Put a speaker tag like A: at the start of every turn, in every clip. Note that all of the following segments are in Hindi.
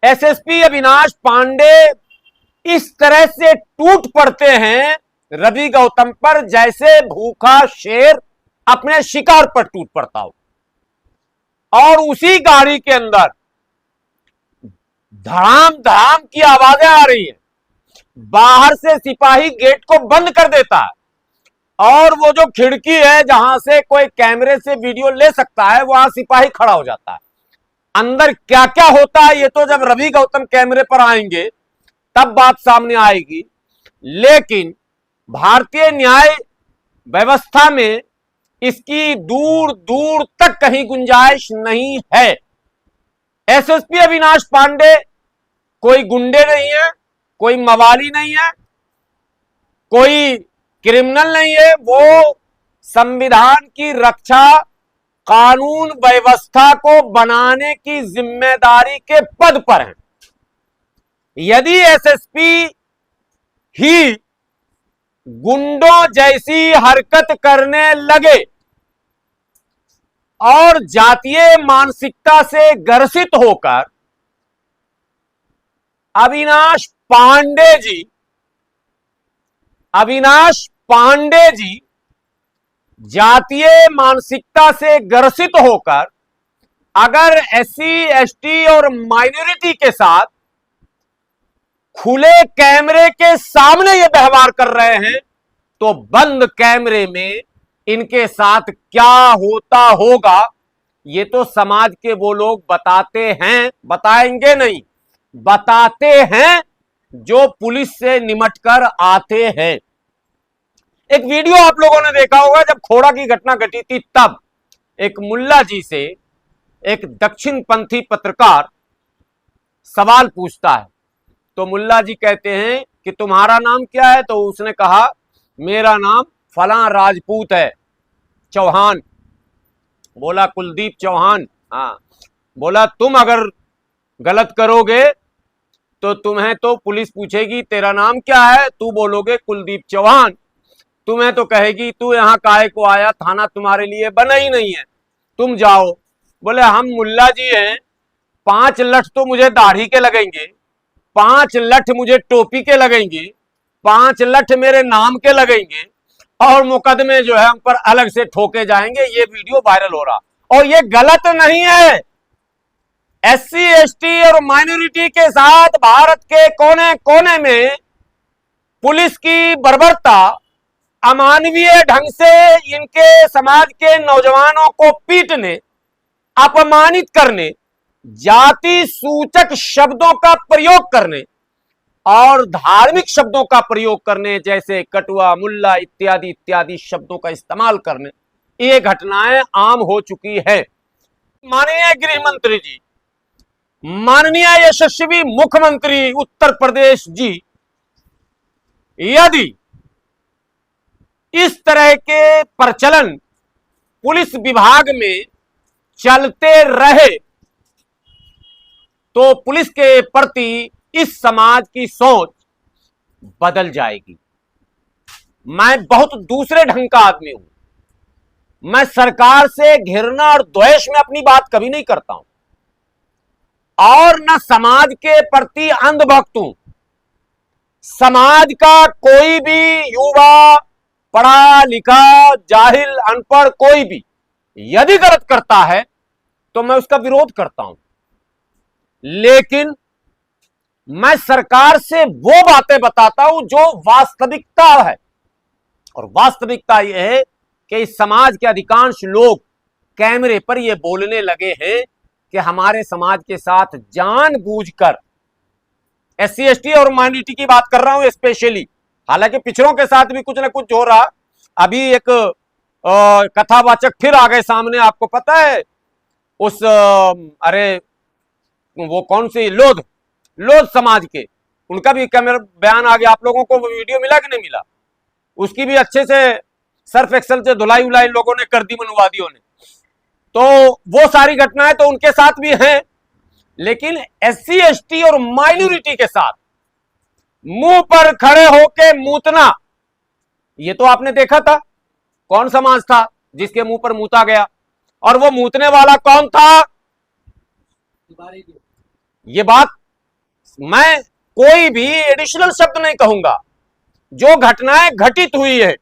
A: एसएसपी अविनाश पांडे इस तरह से टूट पड़ते हैं रवि गौतम पर जैसे भूखा शेर अपने शिकार पर टूट पड़ता हो। और उसी गाड़ी के अंदर धड़ाम धड़ाम की आवाजें आ रही हैं। बाहर से सिपाही गेट को बंद कर देता है और वो जो खिड़की है जहां से कोई कैमरे से वीडियो ले सकता है वहां सिपाही खड़ा हो जाता है। अंदर क्या क्या होता है ये तो जब रवि गौतम कैमरे पर आएंगे तब बात सामने आएगी। लेकिन भारतीय न्याय व्यवस्था में इसकी दूर दूर तक कहीं गुंजाइश नहीं है। एसएसपी अविनाश पांडे कोई गुंडे नहीं है, कोई मवाली नहीं है, कोई क्रिमिनल नहीं है। वो संविधान की रक्षा, कानून व्यवस्था को बनाने की जिम्मेदारी के पद पर हैं। यदि एसएसपी ही गुंडों जैसी हरकत करने लगे और जातीय मानसिकता से ग्रसित होकर अविनाश पांडे जी जातीय मानसिकता से ग्रसित होकर अगर एससी एसटी और माइनॉरिटी के साथ खुले कैमरे के सामने ये व्यवहार कर रहे हैं तो बंद कैमरे में इनके साथ क्या होता होगा ये तो समाज के वो लोग बताते हैं, बताएंगे नहीं, बताते हैं जो पुलिस से निमटकर आते हैं। एक वीडियो आप लोगों ने देखा होगा जब खोड़ा की घटना घटी थी, तब एक मुल्ला जी से एक दक्षिणपंथी पत्रकार सवाल पूछता है तो मुल्ला जी कहते हैं कि तुम्हारा नाम क्या है? तो उसने कहा मेरा नाम फलां राजपूत है, चौहान। बोला कुलदीप चौहान? हाँ। बोला तुम अगर गलत करोगे तो तुम्हें तो पुलिस पूछेगी तेरा नाम क्या है, तू बोलोगे कुलदीप चौहान, तुम्हें तो कहेगी तू यहाँ काहे को आया, थाना तुम्हारे लिए बना ही नहीं है, तुम जाओ। बोले हम मुल्ला जी हैं, 5 लठ तो मुझे दाढ़ी के लगेंगे, 5 लठ मुझे टोपी के लगेंगे, 5 लठ मेरे नाम के लगेंगे और मुकदमे जो है हम पर अलग से ठोके जाएंगे। ये वीडियो वायरल हो रहा और ये गलत नहीं है। एससी एसटी और माइनॉरिटी के साथ भारत के कोने कोने में पुलिस की बर्बरता, अमानवीय ढंग से इनके समाज के नौजवानों को पीटने, अपमानित करने, जाति सूचक शब्दों का प्रयोग करने और धार्मिक शब्दों का प्रयोग करने जैसे कटुआ, मुल्ला इत्यादि इत्यादि शब्दों का इस्तेमाल करने, ये घटनाएं आम हो चुकी है। माननीय गृह मंत्री जी, माननीय यशस्वी मुख्यमंत्री उत्तर प्रदेश जी, यदि इस तरह के प्रचलन पुलिस विभाग में चलते रहे तो पुलिस के प्रति इस समाज की सोच बदल जाएगी। मैं बहुत दूसरे ढंग का आदमी हूं। मैं सरकार से घृणा और द्वेष में अपनी बात कभी नहीं करता हूं और न समाज के प्रति अंधभक्त हूं। समाज का कोई भी युवा, पढ़ा लिखा, जाहिल, अनपढ़ कोई भी यदि गलत करता है तो मैं उसका विरोध करता हूं, लेकिन मैं सरकार से वो बातें बताता हूं जो वास्तविकता है। और वास्तविकता यह है कि इस समाज के अधिकांश लोग कैमरे पर यह बोलने लगे हैं कि हमारे समाज के साथ जानबूझकर, एससी एसटी और माइनॉरिटी की बात कर रहा हूं स्पेशली, हालांकि पिछड़ों के साथ भी कुछ ना कुछ हो रहा। अभी एक कथावाचक फिर आ गए सामने, आपको पता है उस अरे वो कौन सी लोध समाज के, उनका भी कैमरा बयान आ गया। आप लोगों को वो वीडियो मिला कि नहीं मिला? उसकी भी अच्छे से सर्फ एक्सल से धुलाई उलाई लोगों ने कर दी, मनवादियों ने। तो वो सारी घटनाएं तो उनके साथ भी हैं, लेकिन एससी एसटी और माइनॉरिटी के साथ मुंह पर खड़े होके मूतना, ये तो आपने देखा था। कौन समाज था जिसके मुंह पर मूता गया? और वो मूतने वाला कौन था? ये बात मैं कोई भी एडिशनल शब्द नहीं कहूंगा। जो घटनाएं घटित हुई है,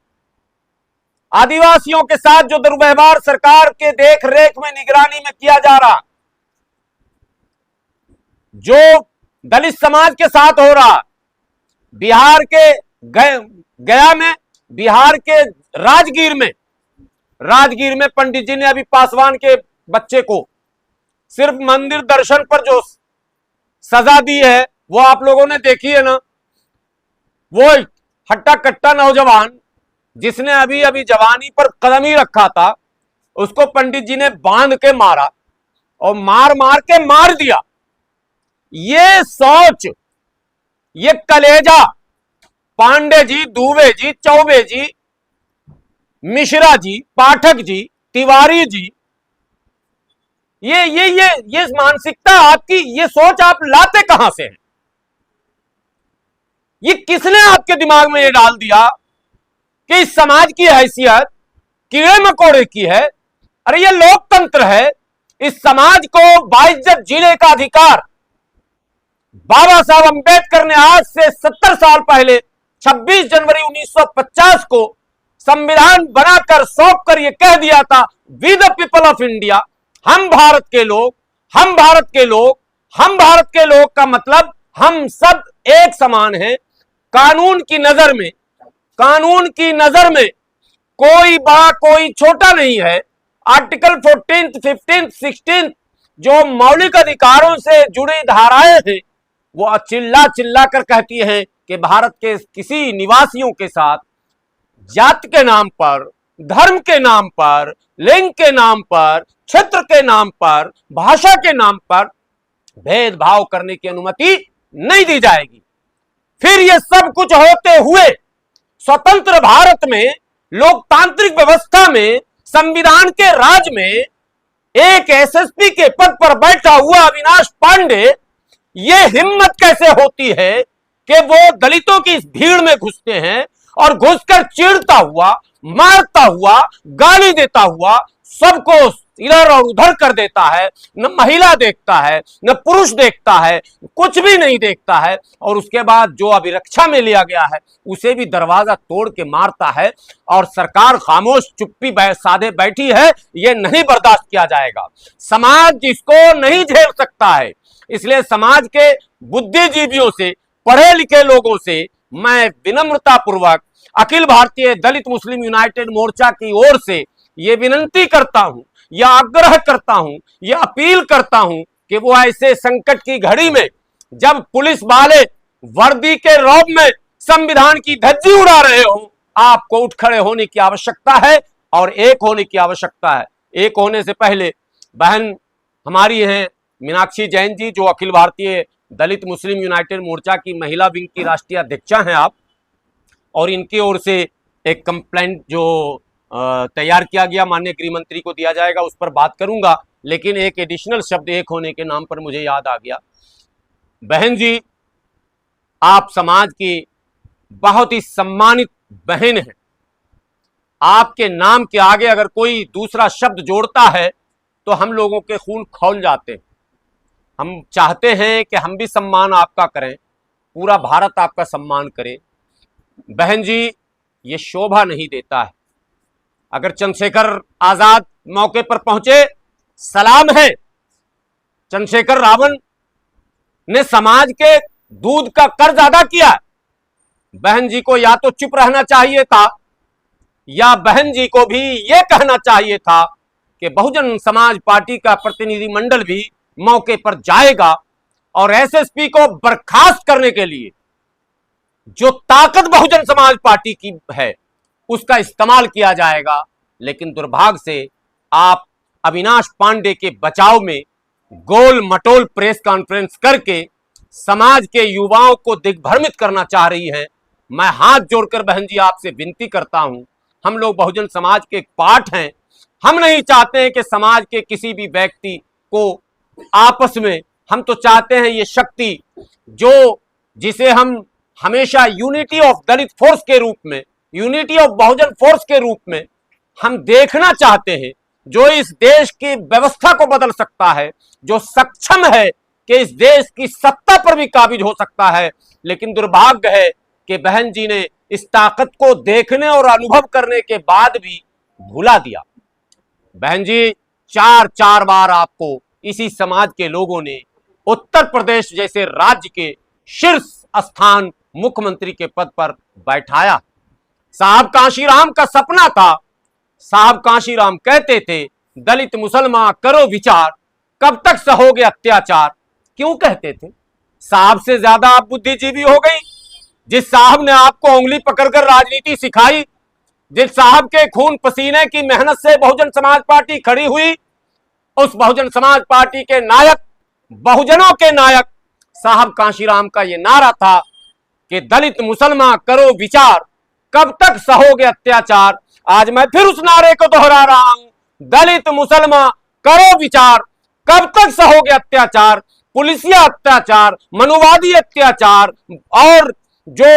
A: आदिवासियों के साथ जो दुर्व्यवहार सरकार के देख रेख में निगरानी में किया जा रहा, जो दलित समाज के साथ हो रहा, बिहार के गया में, बिहार के राजगीर में पंडित जी ने अभी पासवान के बच्चे को सिर्फ मंदिर दर्शन पर जो सजा दी है वो आप लोगों ने देखी है ना। वो हट्टा कट्टा नौजवान जिसने अभी अभी जवानी पर कदम ही रखा था, उसको पंडित जी ने बांध के मारा और मार दिया। ये सोच, ये कलेजा पांडे जी, दुबे जी, चौबे जी, मिश्रा जी, पाठक जी, तिवारी जी, ये मानसिकता आपकी, ये सोच आप लाते कहां से हैं? ये किसने आपके दिमाग में ये डाल दिया कि इस समाज की हैसियत कीड़े मकोड़े की है? अरे ये लोकतंत्र है। इस समाज को बाइज्जत जीने का अधिकार बाबा साहब अंबेडकर ने आज से 70 साल पहले 26 जनवरी 1950 को संविधान बनाकर सौंप कर यह कह दिया था, we the people of India, हम भारत के लोग, हम भारत के लोग, हम भारत के लोग का मतलब हम सब एक समान हैं। कानून की नजर में कोई बड़ा कोई छोटा नहीं है। आर्टिकल 14, 15, 16 जो मौलिक अधिकारों से जुड़ी धाराएं हैं वो चिल्ला चिल्ला कर कहती हैं कि भारत के किसी निवासियों के साथ जात के नाम पर, धर्म के नाम पर, लिंग के नाम पर, क्षेत्र के नाम पर, भाषा के नाम पर भेदभाव करने की अनुमति नहीं दी जाएगी। फिर यह सब कुछ होते हुए स्वतंत्र भारत में, लोकतांत्रिक व्यवस्था में, संविधान के राज में एक एसएसपी के पद पर बैठा हुआ अविनाश पांडे, ये हिम्मत कैसे होती है कि वो दलितों की इस भीड़ में घुसते हैं और घुसकर चिढ़ता हुआ, मारता हुआ, गाली देता हुआ, सबको इधर और उधर कर देता है। न महिला देखता है, न पुरुष देखता है, कुछ भी नहीं देखता है। और उसके बाद जो अभिरक्षा में लिया गया है उसे भी दरवाजा तोड़ के मारता है। और सरकार खामोश चुप्पी साधे बैठी है। यह नहीं बर्दाश्त किया जाएगा। समाज इसको नहीं झेल सकता है। इसलिए समाज के बुद्धिजीवियों से, पढ़े लिखे लोगों से मैं विनम्रता पूर्वक अखिल भारतीय दलित मुस्लिम यूनाइटेड मोर्चा की ओर से यह विनंती करता हूं, यह आग्रह करता हूं, यह अपील करता हूं कि वो ऐसे संकट की घड़ी में जब पुलिस वाले वर्दी के रौब में संविधान की धज्जी उड़ा रहे हो, आपको उठ खड़े होने की आवश्यकता है और एक होने की आवश्यकता है। एक होने से पहले बहन हमारी हैं मीनाक्षी जैन जी, जो अखिल भारतीय दलित मुस्लिम यूनाइटेड मोर्चा की महिला विंग की राष्ट्रीय अध्यक्षा हैं आप, और इनकी ओर से एक कंप्लेंट जो तैयार किया गया माननीय गृह मंत्री को दिया जाएगा, उस पर बात करूंगा। लेकिन एक एडिशनल शब्द एक होने के नाम पर मुझे याद आ गया। बहन जी, आप समाज की बहुत ही सम्मानित बहन हैं। आपके नाम के आगे अगर कोई दूसरा शब्द जोड़ता है तो हम लोगों के खून खौल जाते हैं। हम चाहते हैं कि हम भी सम्मान आपका करें, पूरा भारत आपका सम्मान करे। बहन जी, ये शोभा नहीं देता है। अगर चंद्रशेखर आजाद मौके पर पहुंचे, सलाम है। चंद्रशेखर रावण ने समाज के दूध का कर्ज अदा किया। बहन जी को या तो चुप रहना चाहिए था या बहन जी को भी यह कहना चाहिए था कि बहुजन समाज पार्टी का प्रतिनिधिमंडल भी मौके पर जाएगा और एसएसपी को बर्खास्त करने के लिए जो ताकत बहुजन समाज पार्टी की है उसका इस्तेमाल किया जाएगा। लेकिन दुर्भाग्य से आप अविनाश पांडे के बचाव में गोल मटोल प्रेस कॉन्फ्रेंस करके समाज के युवाओं को दिग्भ्रमित करना चाह रही हैं। मैं हाथ जोड़कर बहन जी आपसे विनती करता हूं, हम लोग बहुजन समाज के पार्ट हैं। हम नहीं चाहते हैं कि समाज के किसी भी व्यक्ति को आपस में, हम तो चाहते हैं ये शक्ति जिसे हम हमेशा यूनिटी ऑफ दलित फोर्स के रूप में, यूनिटी ऑफ बहुजन फोर्स के रूप में हम देखना चाहते हैं, जो इस देश की व्यवस्था को बदल सकता है, जो सक्षम है कि इस देश की सत्ता पर भी काबिज हो सकता है। लेकिन दुर्भाग्य है कि बहन जी ने इस ताकत को देखने और अनुभव करने के बाद भी भुला दिया। बहन जी, चार चार बार आपको इसी समाज के लोगों ने उत्तर प्रदेश जैसे राज्य के शीर्ष स्थान मुख्यमंत्री के पद पर बैठाया। साहब कांशीराम का सपना था। साहब कांशीराम कहते थे, दलित मुसलमान करो विचार, कब तक सहोगे अत्याचार। क्यों कहते थे? साहब से ज्यादा आप बुद्धिजीवी हो गई। जिस साहब ने आपको उंगली पकड़कर राजनीति सिखाई, जिस साहब के खून पसीने की मेहनत से बहुजन समाज पार्टी खड़ी हुई, उस बहुजन समाज पार्टी के नायक, बहुजनों के नायक साहब कांशीराम का यह नारा था कि दलित मुसलमान करो विचार, कब तक सहोगे अत्याचार। आज मैं फिर उस नारे को दोहरा रहा हूं, दलित मुसलमान करो विचार, कब तक सहोगे अत्याचार। पुलिसिया अत्याचार, मनुवादी अत्याचार और जो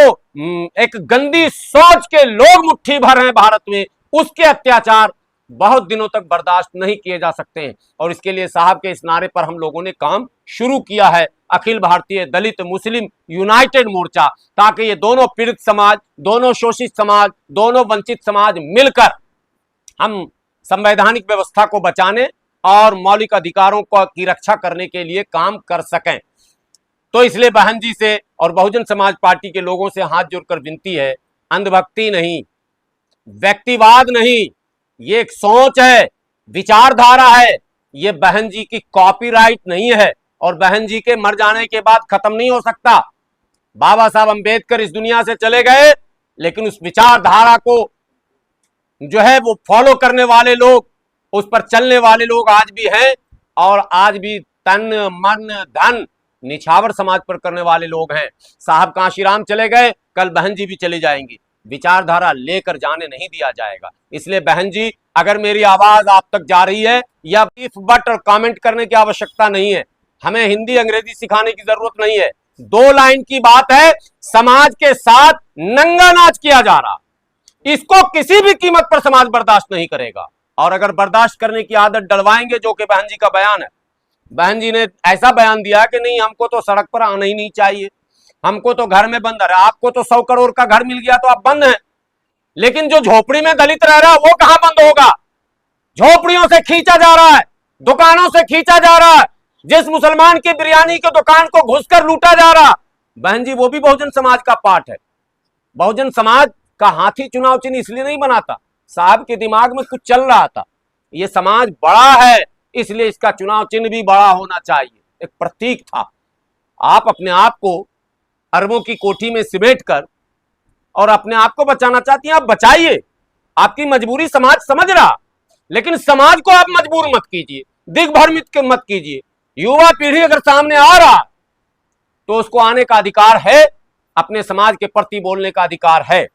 A: एक गंदी सोच के लोग मुट्ठी भर हैं भारत में, उसके अत्याचार बहुत दिनों तक बर्दाश्त नहीं किए जा सकते हैं। और इसके लिए साहब के इस नारे पर हम लोगों ने काम शुरू किया है, अखिल भारतीय दलित मुस्लिम यूनाइटेड मोर्चा, ताकि ये दोनों पीड़ित समाज, दोनों शोषित समाज, दोनों वंचित समाज मिलकर हम संवैधानिक व्यवस्था को बचाने और मौलिक अधिकारों की रक्षा करने के लिए काम कर सकें। तो इसलिए बहन जी से और बहुजन समाज पार्टी के लोगों से हाथ जोड़कर विनती है, अंधभक्ति नहीं, व्यक्तिवाद नहीं, ये एक सोच है, विचारधारा है। ये बहन जी की कॉपीराइट नहीं है और बहन जी के मर जाने के बाद खत्म नहीं हो सकता। बाबा साहब अंबेडकर इस दुनिया से चले गए, लेकिन उस विचारधारा को जो है वो फॉलो करने वाले लोग, उस पर चलने वाले लोग आज भी हैं और आज भी तन मन धन निछावर समाज पर करने वाले लोग हैं। साहब कांशीराम चले गए, कल बहन जी भी चली जाएंगी, विचारधारा लेकर जाने नहीं दिया जाएगा। इसलिए बहन जी, अगर मेरी आवाज आप तक जा रही है, या इफ बट और कमेंट करने की आवश्यकता नहीं है, हमें हिंदी अंग्रेजी सिखाने की जरूरत नहीं है। 2 लाइन की बात है, समाज के साथ नंगा नाच किया जा रहा, इसको किसी भी कीमत पर समाज बर्दाश्त नहीं करेगा। और अगर बर्दाश्त करने की आदत डलवाएंगे, जो कि बहन जी का बयान है, बहन जी ने ऐसा बयान दिया कि नहीं, हमको तो सड़क पर आना ही नहीं चाहिए, हमको तो घर में बंद रहा। आपको तो 100 करोड़ का घर मिल गया तो आप बंद हैं, लेकिन जो झोपड़ी में दलित रह रहा है वो कहां बंद होगा? झोपड़ियों से खींचा जा रहा है, दुकानों से खींचा जा रहा है। जिस मुसलमान की बिरयानी की दुकान को घुसकर लूटा जा रहा, बहन जी वो भी बहुजन समाज का पार्ट है। बहुजन समाज का हाथी चुनाव चिन्ह इसलिए नहीं बनाता, साहब के दिमाग में कुछ चल रहा था, ये समाज बड़ा है इसलिए इसका चुनाव चिन्ह भी बड़ा होना चाहिए, एक प्रतीक था। आप अपने आप को अरबों की कोठी में सिमेट कर और अपने आप को बचाना चाहती हैं, आप बचाइए, आपकी मजबूरी समाज समझ रहा, लेकिन समाज को आप मजबूर मत कीजिए, दिग्भ्रमित मत कीजिए। युवा पीढ़ी अगर सामने आ रहा तो उसको आने का अधिकार है, अपने समाज के प्रति बोलने का अधिकार है।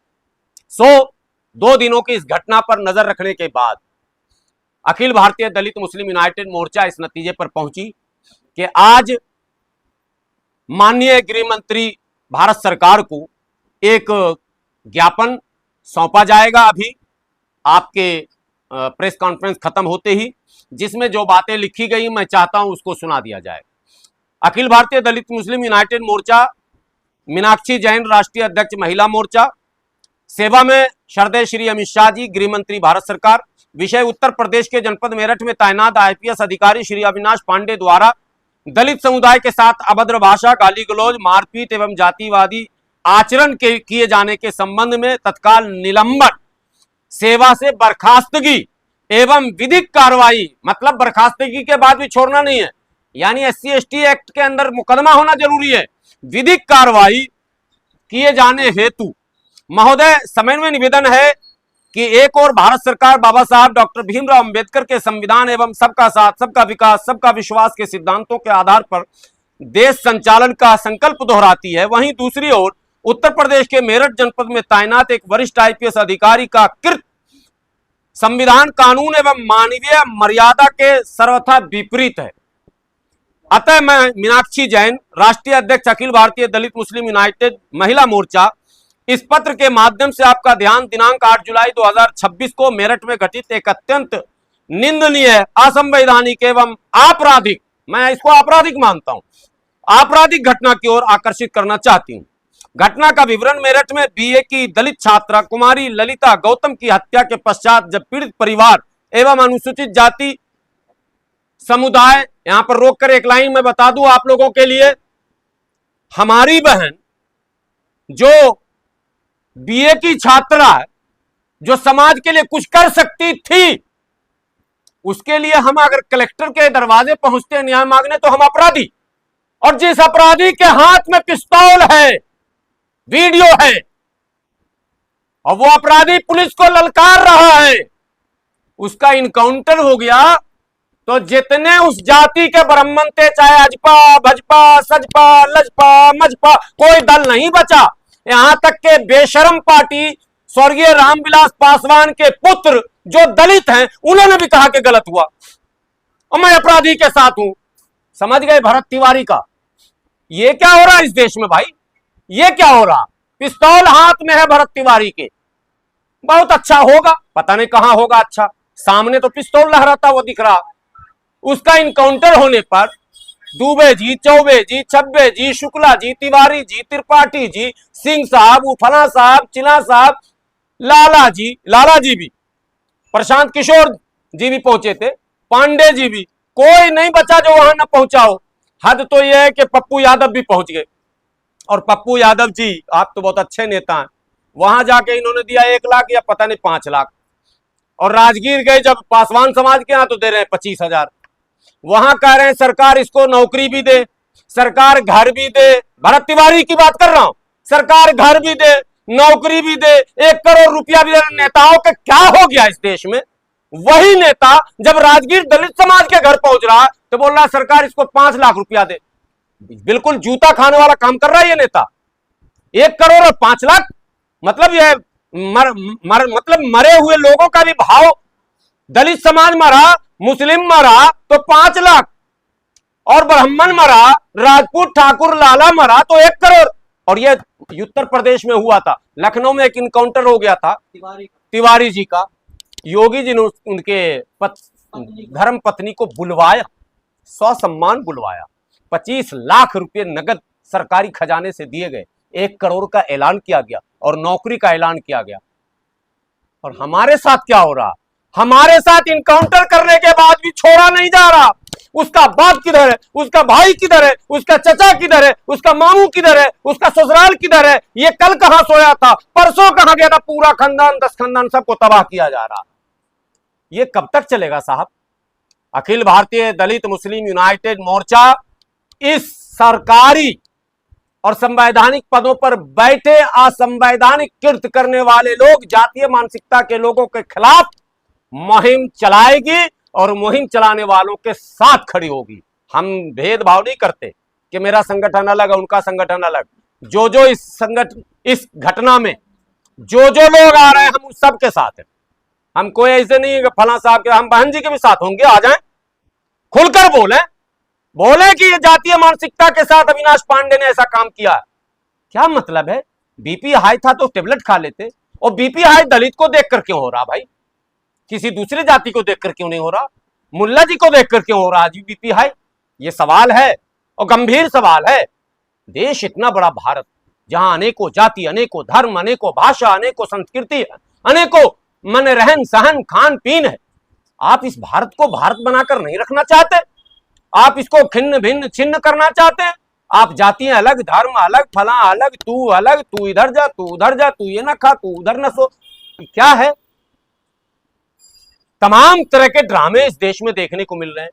A: 2 दिनों की इस घटना पर नजर रखने के बाद अखिल भारतीय दलित मुस्लिम यूनाइटेड मोर्चा इस नतीजे पर पहुंची कि आज माननीय गृह मंत्री भारत सरकार को एक ज्ञापन सौंपा जाएगा अभी आपके प्रेस कॉन्फ्रेंस खत्म होते ही, जिसमें जो बातें लिखी गई मैं चाहता हूं उसको सुना दिया जाए। अखिल भारतीय दलित मुस्लिम यूनाइटेड मोर्चा, मीनाक्षी जैन राष्ट्रीय अध्यक्ष महिला मोर्चा, सेवा में श्रद्धेय श्री अमित शाह जी गृह मंत्री भारत सरकार। विषय उत्तर प्रदेश के जनपद मेरठ में तैनात IPS अधिकारी श्री अविनाश पांडे द्वारा दलित समुदाय के साथ अभद्र भाषा, गाली गलौज, मारपीट एवं जातिवादी आचरण के किए जाने के संबंध में तत्काल निलंबन, सेवा से बर्खास्तगी एवं विधिक कार्रवाई, मतलब बर्खास्तगी के बाद भी छोड़ना नहीं है, यानी SC/ST एक्ट के अंदर मुकदमा होना जरूरी है, विधिक कार्रवाई किए जाने हेतु महोदय समन्वय निवेदन है कि एक और भारत सरकार बाबा साहब डॉक्टर भीमराव अंबेडकर के संविधान एवं सबका साथ, सबका विकास, सबका विश्वास के सिद्धांतों के आधार पर देश संचालन का संकल्प दोहराती है, वहीं दूसरी ओर उत्तर प्रदेश के मेरठ जनपद में तैनात एक वरिष्ठ IPS अधिकारी का कृत संविधान, कानून एवं मानवीय मर्यादा के सर्वथा विपरीत है। अतः मैं मीनाक्षी जैन राष्ट्रीय अध्यक्ष अखिल भारतीय दलित मुस्लिम यूनाइटेड महिला मोर्चा इस पत्र के माध्यम से आपका ध्यान दिनांक 8 जुलाई 2026 को मेरठ में घटित एक अत्यंत निंदनीय, असंवैधानिक एवं आपराधिक मैं इसको आपराधिक मानता हूं, आपराधिक घटना की ओर आकर्षित करना चाहती हूं। घटना का विवरण, मेरठ में बीए की दलित छात्रा कुमारी ललिता गौतम की हत्या के पश्चात जब पीड़ित परिवार एवं अनुसूचित जाति समुदाय, यहां पर रोककर एक लाइन में बता दूं आप लोगों के लिए, हमारी बहन जो बीए की छात्रा है, जो समाज के लिए कुछ कर सकती थी, उसके लिए हम अगर कलेक्टर के दरवाजे पहुंचते हैं न्याय मांगने तो हम अपराधी, और जिस अपराधी के हाथ में पिस्तौल है, वीडियो है, और वो अपराधी पुलिस को ललकार रहा है, उसका इनकाउंटर हो गया, तो जितने उस जाति के ब्राह्मण थे, चाहे अजपा भजपा सजपा लजपा मजपा, कोई दल नहीं बचा। यहां तक के बेशरम पार्टी स्वर्गीय रामविलास पासवान के पुत्र जो दलित हैं, उन्होंने भी कहा कि गलत हुआ और मैं अपराधी के साथ हूं। समझ गए भरत तिवारी का? ये क्या हो रहा है इस देश में भाई? ये क्या हो रहा? पिस्तौल हाथ में है भरत तिवारी के, बहुत अच्छा होगा, पता नहीं कहां होगा अच्छा, सामने तो पिस्तौल लहराता वो दिख रहा। उसका इनकाउंटर होने पर दुबे जी, चौबे जी, छब्बे जी, शुक्ला जी, तिवारी जी, त्रिपाठी जी, सिंह साहब, उफना साहब, चिला साहब, लाला जी भी, प्रशांत किशोर जी भी पहुंचे थे, पांडे जी भी, कोई नहीं बचा जो वहां न पहुंचा हो। हद तो यह है कि पप्पू यादव भी पहुंच गए, और पप्पू यादव जी आप तो बहुत अच्छे नेता हैं, वहां जाके इन्होंने दिया 1 लाख या पता नहीं 5 लाख, और राजगीर गए जब पासवान समाज के यहां तो दे रहे हैं 25,000। वहां कह रहे हैं सरकार इसको नौकरी भी दे, सरकार घर भी दे, भरत तिवारी की बात कर रहा हूं, सरकार घर भी दे, नौकरी भी दे, 1 करोड़ रुपया भी दे। नेताओं का क्या हो गया इस देश में? वही नेता जब राजगीर दलित समाज के घर पहुंच रहा तो बोल रहा सरकार इसको 5 लाख रुपया दे। बिल्कुल जूता खाने वाला काम कर रहा है ये नेता। 1 करोड़ और 5 लाख, मतलब यह मतलब मरे हुए लोगों का भी भाव, दलित समाज मरा, मुस्लिम मरा तो 5 लाख, और ब्राह्मण मरा, राजपूत ठाकुर लाला मरा तो 1 करोड़। और यह उत्तर प्रदेश में हुआ था, लखनऊ में एक इनकाउंटर हो गया था तिवारी जी का। योगी जी ने उनके धर्म पत्नी को बुलवाया, ससम्मान बुलवाया, 25 लाख रुपए नगद सरकारी खजाने से दिए गए, 1 करोड़ का ऐलान किया गया और नौकरी का ऐलान किया गया। और हमारे साथ क्या हो रहा? हमारे साथ इनकाउंटर करने के बाद भी छोड़ा नहीं जा रहा। उसका बाप किधर है, उसका भाई किधर है, उसका चचा किधर है, उसका मामू किधर है, उसका ससुराल किधर है, ये कल कहां सोया था, परसों कहां गया था, पूरा खानदान 10 खानदान सबको तबाह किया जा रहा। ये कब तक चलेगा साहब? अखिल भारतीय दलित मुस्लिम यूनाइटेड मोर्चा इस सरकारी और संवैधानिक पदों पर बैठे असंवैधानिक कृत्य करने वाले लोग, जातीय मानसिकता के लोगों के खिलाफ मुहिम चलाएगी और मुहिम चलाने वालों के साथ खड़ी होगी। हम भेदभाव नहीं करते कि मेरा संगठन अलग है, उनका संगठन अलग। जो इस घटना में जो लोग आ रहे हैं, हम उस सब के साथ हैं। हम कोई ऐसे नहीं है कि फला साहब के, हम बहन जी के भी साथ होंगे, आ जाएं, खुलकर बोले कि ये जातीय मानसिकता के साथ अविनाश पांडे ने ऐसा काम किया। क्या मतलब है? बीपी हाई था तो टेबलेट खा लेते, और बीपी हाई दलित को देखकर क्यों हो रहा भाई? किसी दूसरी जाति को देखकर क्यों नहीं हो रहा? मुल्ला जी को देखकर क्यों हो रहा आज बीपी हाई? ये सवाल है और गंभीर सवाल है। देश इतना बड़ा भारत, जहां अनेकों जाति, अनेकों धर्म, अनेकों भाषा, अनेकों संस्कृति, अनेकों मन रहन सहन खान पीन है। आप इस भारत को भारत बनाकर नहीं रखना चाहते, आप इसको खिन्न भिन्न छिन्न करना चाहते हैं। आप जातियां अलग, धर्म अलग, फला अलग, तू इधर जा, तू उधर जा, तू ये ना खा, तू उधर न सो। क्या है? तमाम तरह के ड्रामे इस देश में देखने को मिल रहे हैं।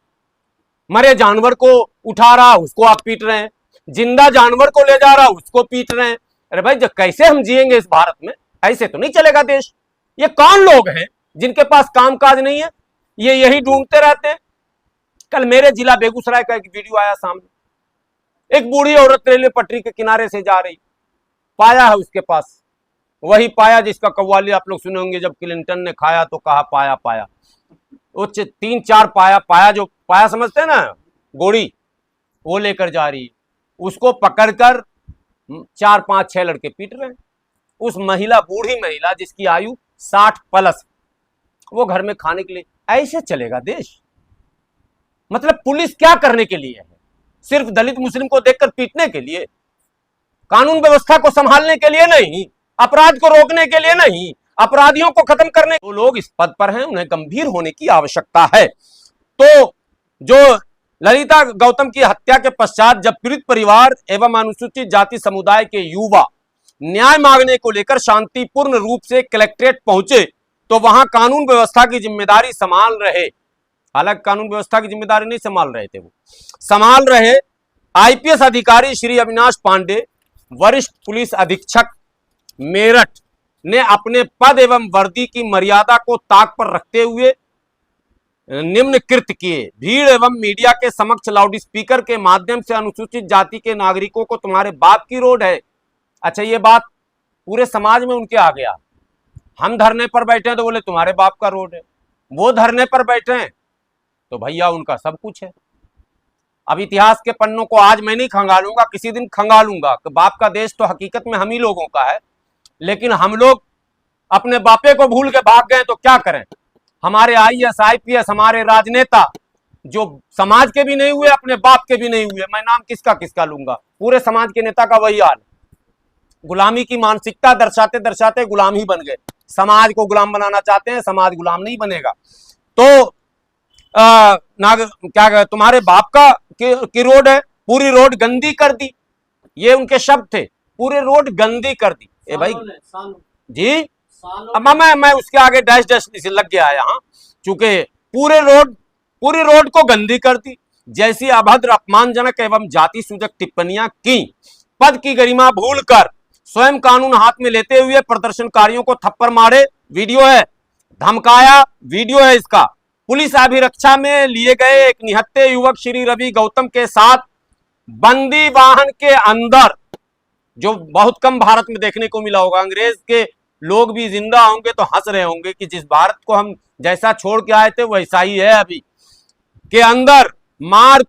A: मरे जानवर को उठा रहा, उसको आप पीट रहे हैं, जिंदा जानवर को ले जा रहा, उसको पीट रहे हैं। अरे भाई, जब कैसे हम जिएंगे इस भारत में? ऐसे तो नहीं चलेगा देश। ये कौन लोग हैं जिनके पास कामकाज नहीं है? ये यही ढूंढते रहते हैं। कल मेरे जिला बेगूसराय का एक वीडियो आया सामने, एक बूढ़ी औरत रेलवे पटरी के किनारे से जा रही, पाया है उसके पास, वही पाया जिसका कव्वाली आप लोग सुने होंगे, जब क्लिंटन ने खाया तो कहा पाया पाया। वो 3-4 पाया जो पाया समझते हैं ना, गोड़ी, वो लेकर जा रही, उसको पकड़कर 4-5-6 लड़के पीट रहे हैं। उस महिला, बूढ़ी महिला जिसकी आयु 60 प्लस, वो घर में खाने के लिए। ऐसे चलेगा देश? मतलब पुलिस क्या करने के लिए है? सिर्फ दलित मुस्लिम को देखकर पीटने के लिए, कानून व्यवस्था को संभालने के लिए नहीं, अपराध को रोकने के लिए नहीं, अपराधियों को खत्म करने। वो लोग इस पद पर हैं, उन्हें गंभीर होने की आवश्यकता है। तो जो ललिता गौतम की हत्या के पश्चात जब पीड़ित परिवार एवं अनुसूचित जाति समुदाय के युवा न्याय मांगने को लेकर शांतिपूर्ण रूप से कलेक्ट्रेट पहुंचे, तो वहां कानून व्यवस्था की जिम्मेदारी संभाल रहे, हालांकि कानून व्यवस्था की जिम्मेदारी नहीं संभाल रहे थे, वो संभाल रहे आईपीएस अधिकारी श्री अविनाश पांडे, वरिष्ठ पुलिस अधीक्षक मेरठ ने अपने पद एवं वर्दी की मर्यादा को ताक पर रखते हुए निम्नकृत किए। भीड़ एवं मीडिया के समक्ष लाउड स्पीकर के माध्यम से अनुसूचित जाति के नागरिकों को तुम्हारे बाप की रोड है। अच्छा, ये बात पूरे समाज में उनके आ गया। हम धरने पर बैठे हैं तो बोले तुम्हारे बाप का रोड है, वो धरने पर बैठे हैं तो भैया उनका सब कुछ है। अब इतिहास के पन्नों को आज मैं नहीं खंगालूंगा, किसी दिन खंगालूंगा कि बाप का देश तो हकीकत में हम ही लोगों का है, लेकिन हम लोग अपने बापे को भूल के भाग गए तो क्या करें। हमारे आईएएस आईपीएस, हमारे राजनेता जो समाज के भी नहीं हुए, अपने बाप के भी नहीं हुए, मैं नाम किसका किसका लूंगा, पूरे समाज के नेता का वही हाल। गुलामी की मानसिकता दर्शाते दर्शाते गुलाम ही बन गए। समाज को गुलाम बनाना चाहते हैं, समाज गुलाम नहीं बनेगा। तो क्या तुम्हारे बाप का की रोड है, पूरी रोड गंदी कर दी, ये उनके शब्द थे, पूरे रोड गंदी कर दी। ए भाई जी, अब मैं उसके आगे डैश डैश लग गया यहाँ, चूंकि पूरी रोड को गंदी कर दी, जैसी अभद्र अपमानजनक एवं जाति सूचक टिप्पणियां की, पद की गरिमा भूलकर स्वयं कानून हाथ में लेते हुए प्रदर्शनकारियों को थप्पड़ मारे, वीडियो है, धमकाया, वीडियो है इसका। पुलिस अभिरक्षा में लिए गए एक निहत्थे युवक श्री रवि गौतम के साथ बंदी वाहन के अंदर, जो बहुत कम भारत में देखने को मिला होगा, अंग्रेज के लोग भी जिंदा होंगे तो हंस रहे होंगे कि जिस भारत को हम जैसा छोड़ के आए थे वैसा ही है अभी, के अंदर मार